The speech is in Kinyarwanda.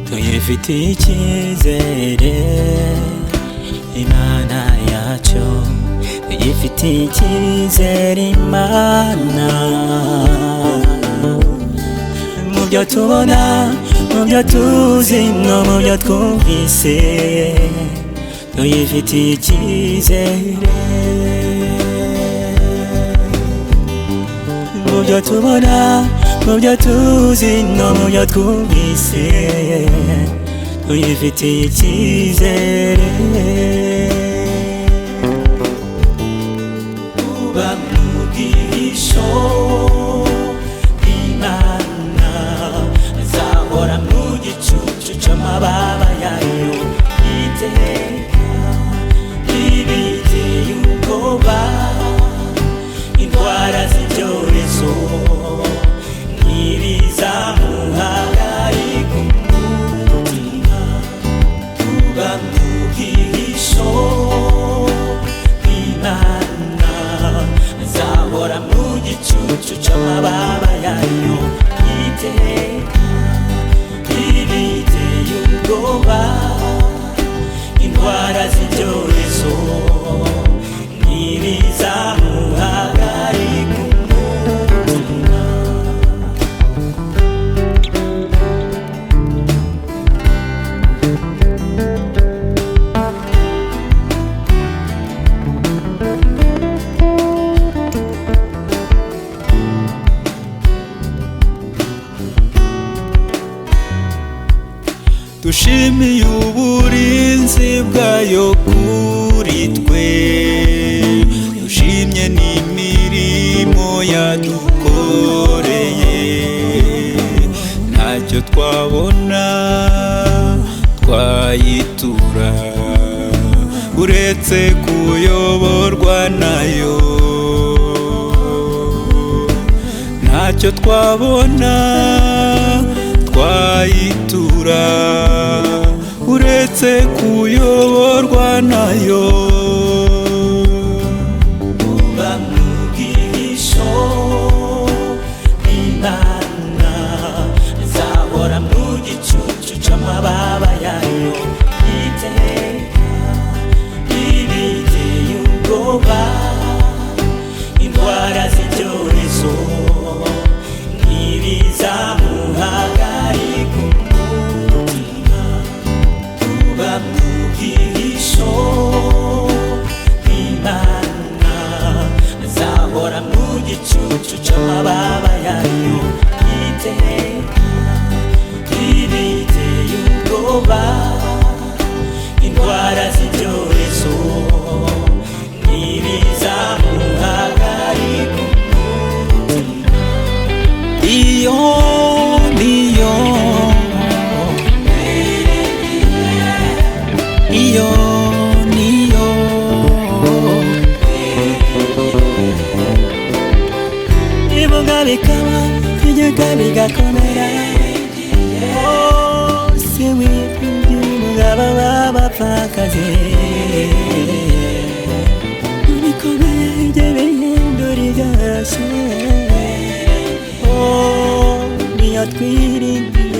tuyifitiye icyizere Imana yacu, tuyifitiye icyizere Imana. Mu byo tubona, mu byo tuzi no mu byo twumvise, tuyifitiye icyizere. Mu byo tubona, mu byo tuzi no mu byo twumvise, tuyifitiye icyizere. Uba mu bwihisho Imana, azahora mu gicucu cy'amababa yayo iteka. Ibiteye ubwoba, indwara z'ibyorezo ntibizamuhagarika umutima. Uba mu bwihisho Imana, azahora mu gicucu cy'amababa yayo iteka. Ibiteye ubwoba, indwara z'ibyorezo ntibizamuhagarika umutima. Dushimiye uburinzi bwayo kuri twe, dushimye n'imirimo yadukoreye. Ntacyo twabona twayitura uretse kuyoborwa nayo. Ntacyo twabona twayitura uretse kuyoborwa nayo. Uba mu bwihisho Imana, azahora mu gicucu cy'amababa yayo iteka. Ibiteye ubwoba, indwara z'ibyorezo ntibizamuhagarika umutima. Uba mu bwihisho Imana, azahora mu gicucu cy'amababa yayo iteka. Ibiteye ubwoba, indwara z'ibyorezo ntibizamuhagarika umutima. Iyo niyo, iyo niyo, ivuga bikaba, itegeka bigakomera. Si wifubye umugabo w'abapfakazi, bikomeye ibyo bihindura ibyose. Niyo twiringiye